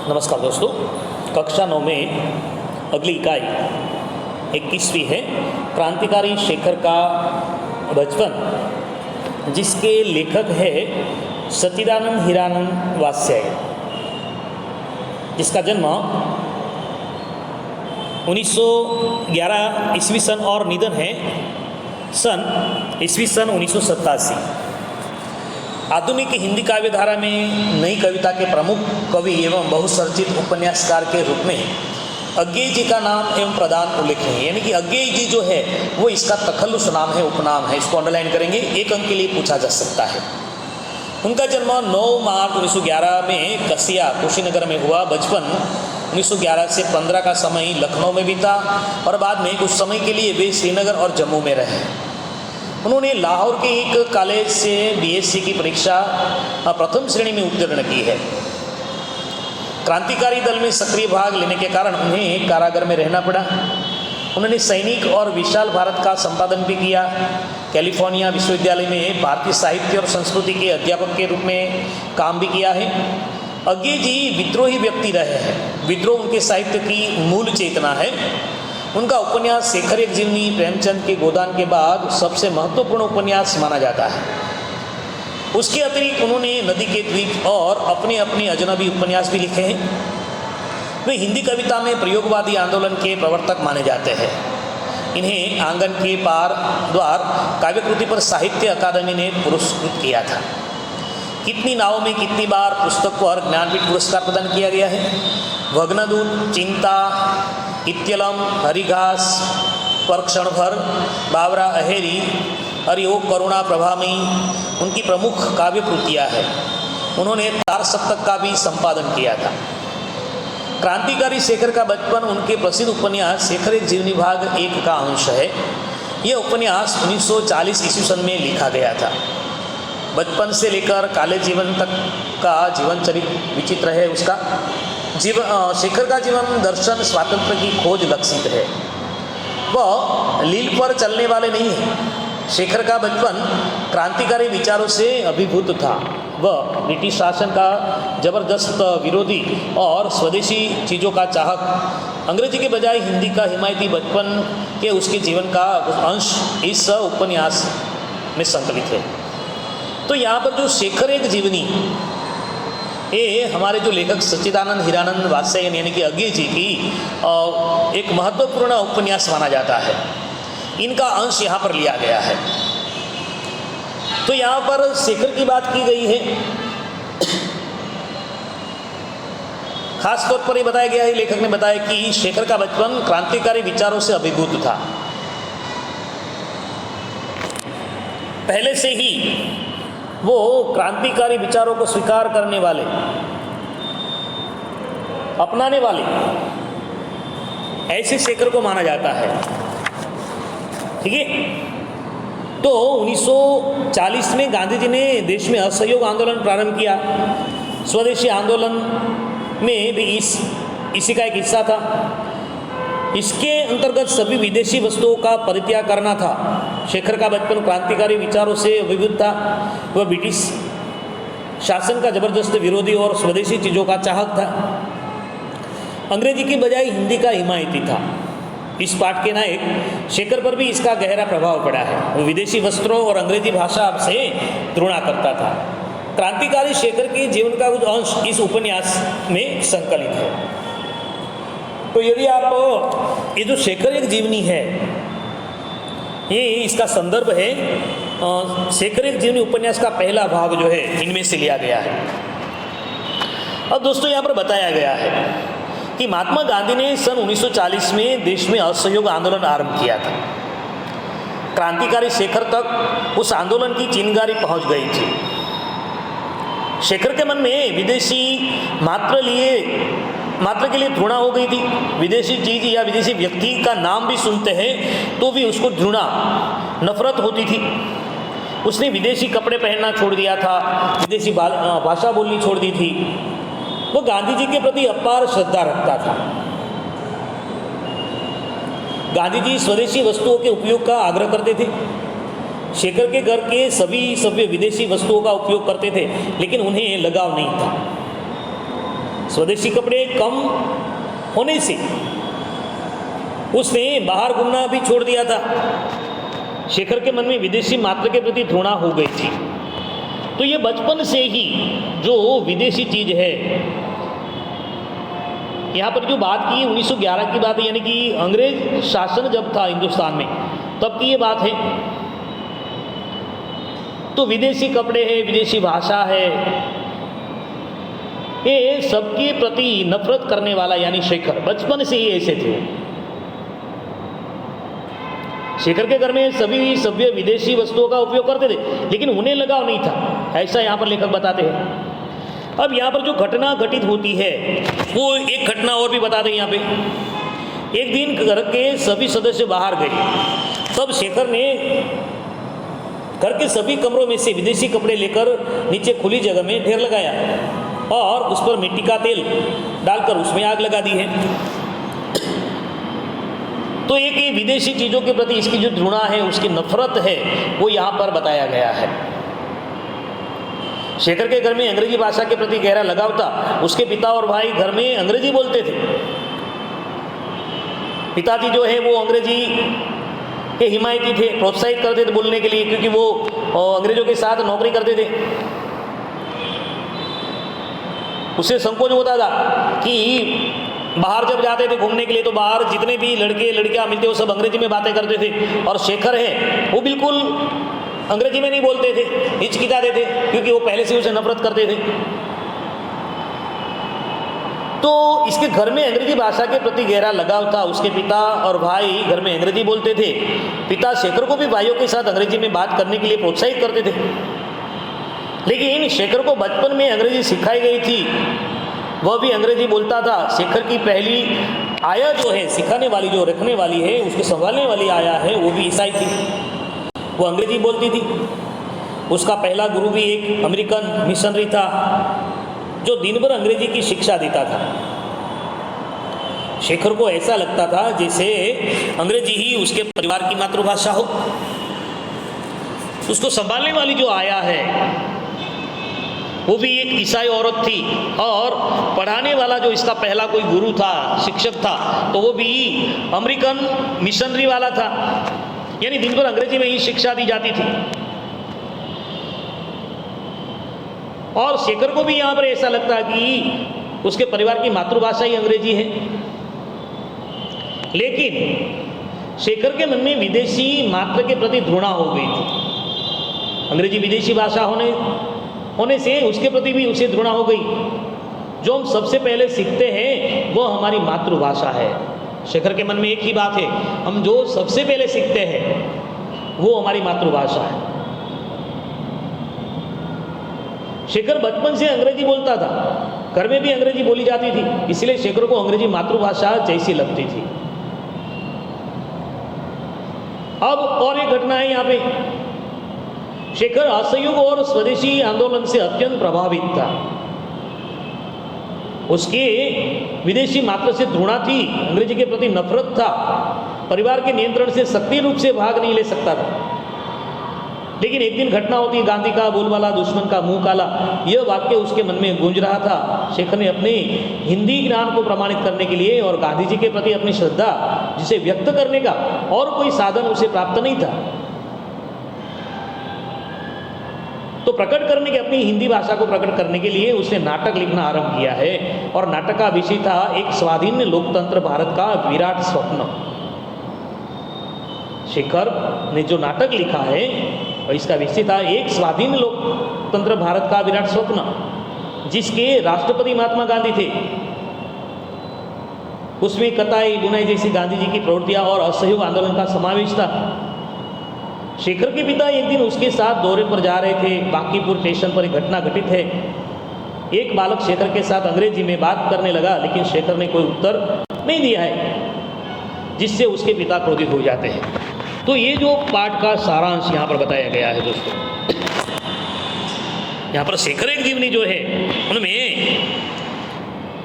नमस्कार दोस्तों, कक्षा 9 में अगली इकाई 21वीं है क्रांतिकारी शेखर का बचपन, जिसके लेखक है सच्चिदानंद हीरानंद वात्स्याय, जिसका जन्म 1911 ईस्वी सन और निधन है ईस्वी सन 1987। आधुनिक हिंदी काव्य धारा में नई कविता के प्रमुख कवि एवं बहुचर्चित उपन्यासकार के रूप में अज्ञेय जी का नाम एवं प्रधान उल्लेखनीय है। यानी कि अज्ञेय जी जो है वो इसका तखल्लुस नाम है, उपनाम है। इसको अंडरलाइन करेंगे, 1 अंक के लिए पूछा जा सकता है। उनका जन्म 9 मार्च 1911 में कसिया कुशीनगर में हुआ। बचपन 1911 से 15 का समय लखनऊ में बीता और बाद में कुछ समय के लिए वे श्रीनगर और जम्मू में रहे। उन्होंने लाहौर के एक कॉलेज से बीएससी की परीक्षा प्रथम श्रेणी में उत्तीर्ण की है। क्रांतिकारी दल में सक्रिय भाग लेने के कारण उन्हें कारागार में रहना पड़ा। उन्होंने सैनिक और विशाल भारत का संपादन भी किया। कैलिफोर्निया विश्वविद्यालय में भारतीय साहित्य और संस्कृति के अध्यापक के रूप में काम भी किया है। अज्ञेय जी विद्रोही व्यक्ति रहे हैं। विद्रोह उनके साहित्य की मूल चेतना है। उनका उपन्यास शेखर एक जीवनी प्रेमचंद के गोदान के बाद सबसे महत्वपूर्ण उपन्यास माना जाता है। उसके अतिरिक्त उन्होंने नदी के द्वीप और अपने अपने अजनबी उपन्यास भी लिखे हैं। वे हिंदी कविता में प्रयोगवादी आंदोलन के प्रवर्तक माने जाते हैं। इन्हें आंगन के पार द्वार काव्यकृति पर साहित्य अकादमी ने पुरस्कृत किया था। कितनी नावों में कितनी बार पुस्तक पर ज्ञानपीठ पुरस्कार प्रदान किया गया है। भग्नदूत, चिंता, इत्यलम, हरिघास, पर क्षण भर, बावरा अहेरी, हरियोग, करुणा प्रभामयी उनकी प्रमुख काव्य कृतियाँ हैं। उन्होंने तार सप्तक का भी संपादन किया था। क्रांतिकारी शेखर का बचपन उनके प्रसिद्ध उपन्यास शेखर एक जीवनी भाग 1 का अंश है। यह उपन्यास 1940 ईस्वी सन में लिखा गया था। बचपन से लेकर कॉलेज जीवन तक का जीवन चरित्र विचित्र है। उसका शेखर का जीवन दर्शन स्वातंत्र की खोज लक्षित है। वह लील पर चलने वाले नहीं है। शेखर का बचपन क्रांतिकारी विचारों से अभिभूत था। वह ब्रिटिश शासन का जबरदस्त विरोधी और स्वदेशी चीज़ों का चाहक, अंग्रेजी के बजाय हिंदी का हिमायती बचपन के उसके जीवन का अंश इस उपन्यास में संकलित है। तो यहाँ पर जो शेखर एक जीवनी, ये हमारे जो लेखक सच्चिदानंद हीरानंद वात्स्याय यानी कि अज्ञेय जी की एक महत्वपूर्ण उपन्यास माना जाता है। इनका अंश यहाँ पर लिया गया है। तो यहाँ पर शेखर की बात की गई है। खास तौर पर ये बताया गया है, लेखक ने बताया कि शेखर का बचपन क्रांतिकारी विचारों से अभिभूत था। पहले से ही वो क्रांतिकारी विचारों को स्वीकार करने वाले, अपनाने वाले ऐसे शेखर को माना जाता है। ठीक है। तो 1940 में गांधी जी ने देश में असहयोग आंदोलन प्रारंभ किया। स्वदेशी आंदोलन में भी इसी का एक हिस्सा था। इसके अंतर्गत सभी विदेशी वस्तुओं का परित्याग करना था। शेखर का बचपन क्रांतिकारी विचारों से अभिभूत था। वह ब्रिटिश शासन का जबरदस्त विरोधी और स्वदेशी चीज़ों का चाहक था। अंग्रेजी की बजाय हिंदी का हिमायती था। इस पाठ के नायक शेखर पर भी इसका गहरा प्रभाव पड़ा है। वो विदेशी वस्त्रों और अंग्रेजी भाषा से घृणा करता था। क्रांतिकारी शेखर के जीवन का कुछ अंश इस उपन्यास में संकलित है। तो यदि आप ये जो शेखर एक जीवनी है, ये इसका संदर्भ है शेखर एक जीवनी उपन्यास का पहला भाग जो है इनमें से लिया गया है। अब दोस्तों यहाँ पर बताया गया है कि महात्मा गांधी ने सन 1940 में देश में असहयोग आंदोलन आरंभ किया था। क्रांतिकारी शेखर तक उस आंदोलन की चिंगारी पहुंच गई थी। शेखर के मन में विदेशी मात्र के लिए घृणा हो गई थी। विदेशी चीज या विदेशी व्यक्ति का नाम भी सुनते हैं तो भी उसको घृणा, नफरत होती थी। उसने विदेशी कपड़े पहनना छोड़ दिया था, विदेशी भाषा बोलनी छोड़ दी थी। वो गांधी जी के प्रति अपार श्रद्धा रखता था। गांधी जी स्वदेशी वस्तुओं के उपयोग का आग्रह करते थे। शेखर के घर के सभी सभ्य विदेशी वस्तुओं का उपयोग करते थे, लेकिन उन्हें लगाव नहीं था। स्वदेशी कपड़े कम होने से उसने बाहर घूमना भी छोड़ दिया था। शेखर के मन में विदेशी मात्र के प्रति घृणा हो गई थी। तो ये बचपन से ही जो विदेशी चीज है, यहाँ पर जो बात की 1911 की बात है, यानी कि अंग्रेज शासन जब था हिंदुस्तान में तब की ये बात है। तो विदेशी कपड़े हैं, विदेशी भाषा है, ये सबके प्रति नफरत करने वाला यानी शेखर बचपन से ही ऐसे थे। शेखर के घर में सभी सभ्य विदेशी वस्तुओं का उपयोग करते थे, लेकिन उन्हें लगाव नहीं था, ऐसा यहाँ पर लेखक बताते हैं। अब यहाँ पर जो घटना घटित होती है वो एक घटना और भी बताते हैं यहाँ पे। एक दिन घर के सभी सदस्य बाहर गए, तब शेखर ने घर के सभी कमरों में से विदेशी कपड़े लेकर नीचे खुली जगह में ढेर लगाया और उस पर मिट्टी का तेल डालकर उसमें आग लगा दी है। तो एक ये विदेशी चीज़ों के प्रति इसकी जो घृणा है, उसकी नफरत है, वो यहाँ पर बताया गया है। शेखर के घर में अंग्रेजी भाषा के प्रति गहरा लगाव था। उसके पिता और भाई घर में अंग्रेजी बोलते थे। पिताजी जो है वो अंग्रेजी के हिमायती थे, प्रोत्साहित करते थे बोलने के लिए, क्योंकि वो अंग्रेजों के साथ नौकरी करते थे। उसे संकोच होता था कि बाहर जब जाते थे घूमने के लिए तो बाहर जितने भी लड़के लड़कियां मिलते वो सब अंग्रेजी में बातें करते थे, और शेखर है वो बिल्कुल अंग्रेजी में नहीं बोलते थे, हिचकिचाते थे, क्योंकि वो पहले से उसे नफरत करते थे। तो इसके घर में अंग्रेजी भाषा के प्रति गहरा लगाव था। उसके पिता और भाई घर में अंग्रेजी बोलते थे। पिता शेखर को भी भाइयों के साथ अंग्रेजी में बात करने के लिए प्रोत्साहित करते थे, लेकिन शेखर को बचपन में अंग्रेजी सिखाई गई थी, वह भी अंग्रेजी बोलता था। शेखर की पहली आया जो है, सिखाने वाली जो रखने वाली है, उसके संभालने वाली आया है, वो भी ईसाई थी, वो अंग्रेजी बोलती थी। उसका पहला गुरु भी एक अमेरिकन मिशनरी था जो दिन भर अंग्रेजी की शिक्षा देता था। शेखर को ऐसा लगता था जैसे अंग्रेजी ही उसके परिवार की मातृभाषा हो। उसको संभालने वाली जो आया है वो भी एक ईसाई औरत थी, और पढ़ाने वाला जो इसका पहला कोई गुरु था, शिक्षक था, तो वो भी अमेरिकन मिशनरी वाला था, यानी दिन भर अंग्रेजी में ही शिक्षा दी जाती थी। और शेखर को भी यहाँ पर ऐसा लगता कि उसके परिवार की मातृभाषा ही अंग्रेजी है। लेकिन शेखर के मन में विदेशी मात्र के प्रति घृणा हो गई थी। अंग्रेजी विदेशी भाषा होने से उसके प्रति भी उसे घृणा हो गई। जो हम सबसे पहले सीखते हैं वो हमारी मातृभाषा है। शेखर के मन में एक ही बात है, हम जो सबसे पहले सीखते हैं वो हमारी मातृभाषा है। शेखर बचपन से अंग्रेजी बोलता था, घर में भी अंग्रेजी बोली जाती थी, इसलिए शेखर को अंग्रेजी मातृभाषा जैसी लगती थी। अब और एक घटना है यहाँ पे। शेखर असहयोग और स्वदेशी आंदोलन से अत्यंत प्रभावित था। उसके विदेशी मात्र से घृणा थी, अंग्रेजी के प्रति नफरत था, परिवार के नियंत्रण से सक्रिय रूप से भाग नहीं ले सकता था। लेकिन एक दिन घटना होती, गांधी का बोलबाला दुश्मन का मुंह काला, यह वाक्य उसके मन में गूंज रहा था। शेखर ने अपने हिंदी ज्ञान को प्रमाणित करने के लिए और गांधी जी के प्रति अपनी श्रद्धा जिसे व्यक्त करने का और कोई साधन उसे प्राप्त नहीं था, तो प्रकट करने के अपनी हिंदी भाषा को प्रकट करने के लिए उसने नाटक लिखना आरंभ किया है। और नाटक का विषय था एक स्वाधीन लोकतंत्र भारत का विराट स्वप्न। शेखर ने जो नाटक लिखा है इसका विषय था एक स्वाधीन लोकतंत्र भारत का विराट स्वप्न, जिसके राष्ट्रपति महात्मा गांधी थे। उसमें कताई बुनाई जैसी गांधी जी की प्रवृत्तियां और असहयोग आंदोलन का समावेश था। शेखर के पिता एक दिन उसके साथ दौरे पर जा रहे थे। बांकीपुर स्टेशन पर एक घटना घटित है। एक बालक शेखर के साथ अंग्रेजी में बात करने लगा, लेकिन शेखर ने कोई उत्तर नहीं दिया है, जिससे उसके पिता क्रोधित हो जाते हैं। तो ये जो पाठ का सारांश यहाँ पर बताया गया है दोस्तों, यहाँ पर शेखर एक जीवनी जो है उनमें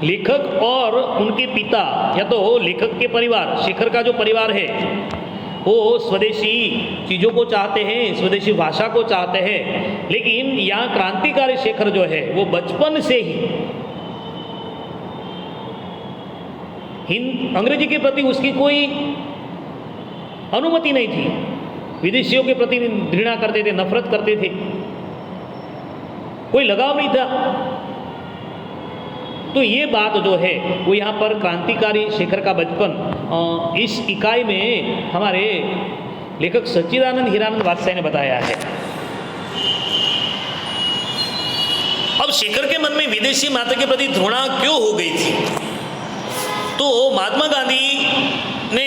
लेखक और उनके पिता, या तो लेखक के परिवार, शेखर का जो परिवार है वो स्वदेशी चीज़ों को चाहते हैं, स्वदेशी भाषा को चाहते हैं। लेकिन यहाँ क्रांतिकारी शेखर जो है वो बचपन से ही अंग्रेजी के प्रति उसकी कोई अनुमति नहीं थी, विदेशियों के प्रति घृणा करते थे, नफरत करते थे, कोई लगाव नहीं था। तो ये बात जो है वो यहाँ पर क्रांतिकारी शेखर का बचपन इस इकाई में हमारे लेखक सच्चिदानंद हीरानंद वात्स्यायन ने बताया है। अब शेखर के मन में विदेशी माता के प्रति घृणा क्यों हो गई थी? तो महात्मा गांधी ने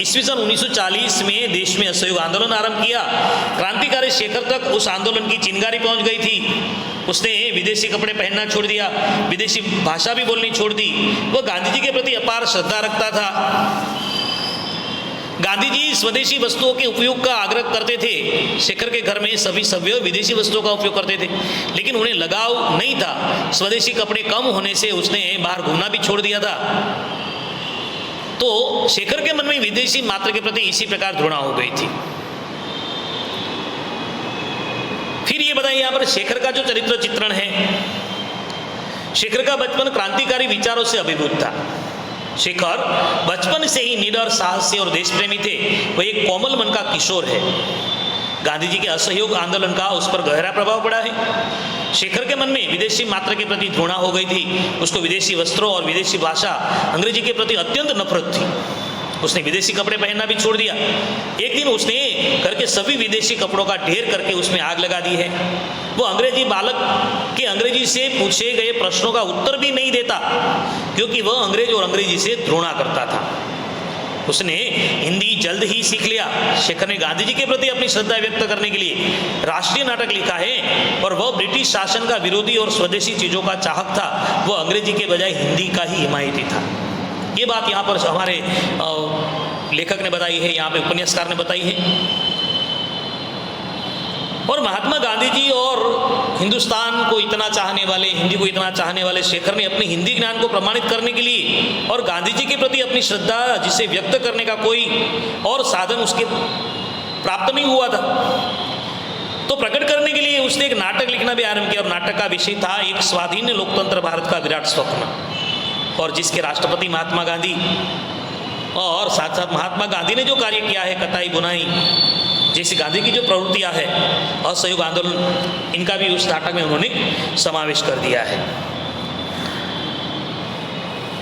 ईस्वी सन 1940 में देश में असहयोग आंदोलन आरंभ किया। क्रांतिकारी शेखर तक उस आंदोलन की चिंगारी पहुंच गई थी। उसने विदेशी कपड़े पहनना छोड़ दिया, विदेशी भाषा भी बोलनी छोड़ दी। वह गांधी जी के प्रति अपार श्रद्धा रखता था। गांधी जी स्वदेशी वस्तुओं के उपयोग का आग्रह करते थे। शेखर के घर में सभी सभ्य विदेशी वस्तुओं का उपयोग करते थे, लेकिन उन्हें लगाव नहीं था। स्वदेशी कपड़े कम होने से उसने बाहर घूमना भी छोड़ दिया था। तो शेखर के मन में विदेशी मात्र के प्रति इसी प्रकार घृणा हो गई थी। फिर ये बताइए यहाँ पर शेखर का जो चरित्र चित्रण है, शेखर का बचपन क्रांतिकारी विचारों से अभिभूत था। शेखर बचपन से ही निडर, साहसी और देश प्रेमी थे। वह एक कोमल मन का किशोर है। गांधी जी के असहयोग आंदोलन का उस पर गहरा प्रभाव पड़ा है। शेखर के मन में विदेशी मात्र के प्रति घृणा हो गई थी। उसको विदेशी वस्त्रों और विदेशी भाषा, अंग्रेजी के प्रति अत्यंत नफरत थी। उसने विदेशी कपड़े पहनना भी छोड़ दिया। एक दिन उसने घर के सभी विदेशी कपड़ों का ढेर करके उसमें आग लगा दी है। वो अंग्रेजी बालक के अंग्रेजी से पूछे गए प्रश्नों का उत्तर भी नहीं देता, क्योंकि वह अंग्रेज और अंग्रेजी से घृणा करता था। उसने हिंदी जल्द ही सीख लिया। शेखर ने गांधी जी के प्रति अपनी श्रद्धा व्यक्त करने के लिए राष्ट्रीय नाटक लिखा है, और वह ब्रिटिश शासन का विरोधी और स्वदेशी चीजों का चाहक था। वह अंग्रेजी के बजाय हिंदी का ही हिमायती था। ये बात यहाँ पर हमारे लेखक ने बताई है, यहाँ पे उपन्यासकार ने बताई है। और महात्मा गांधी जी और हिंदुस्तान को इतना चाहने वाले, हिंदी को इतना चाहने वाले शेखर ने अपने हिंदी ज्ञान को प्रमाणित करने के लिए और गांधी जी के प्रति अपनी श्रद्धा जिसे व्यक्त करने का कोई और साधन उसके प्राप्त नहीं हुआ था, तो प्रकट करने के लिए उसने एक नाटक लिखना भी आरंभ किया। और नाटक का विषय था एक स्वाधीन लोकतंत्र भारत का विराट स्वप्न, और जिसके राष्ट्रपति महात्मा गांधी और साथ साथ महात्मा गांधी ने जो कार्य किया है, कताई बुनाई जैसी गांधी की जो प्रवृत्तियां है, असहयोग आंदोलन, इनका भी उस नाटक में उन्होंने समावेश कर दिया है।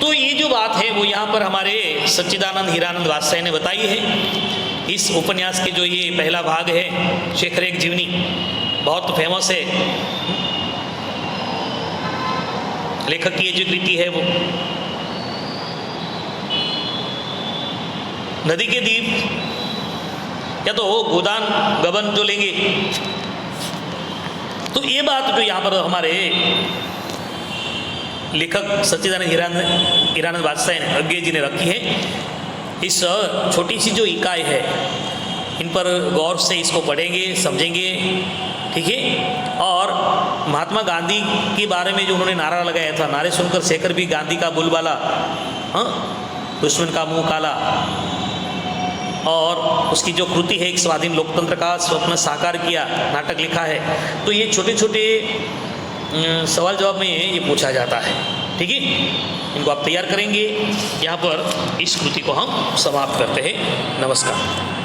तो ये जो बात है वो यहाँ पर हमारे सच्चिदानंद हीरानंद वात्स्यायन ने बताई है। इस उपन्यास के जो ये पहला भाग है, शेखर एक जीवनी, बहुत फेमस है। लेखक की ये जो कृति है वो नदी के द्वीप या तो गोदान गबन जो लेंगे, तो ये बात जो यहाँ पर हमारे लेखक सच्चिदानंद हीरानंद वात्स्यायन अज्ञे जी ने रखी है। इस छोटी सी जो इकाई है, इन पर गौर से इसको पढ़ेंगे, समझेंगे, ठीक है। और महात्मा गांधी के बारे में जो उन्होंने नारा लगाया था, नारे सुनकर शेखर भी गांधी का बोलबाला, हाँ, दुश्मन का मुंह काला, और उसकी जो कृति है एक स्वाधीन लोकतंत्र का स्वप्न साकार किया, नाटक लिखा है। तो ये छोटे छोटे सवाल जवाब में ये पूछा जाता है, ठीक है। इनको आप तैयार करेंगे। यहाँ पर इस कृति को हम समाप्त करते हैं। नमस्कार।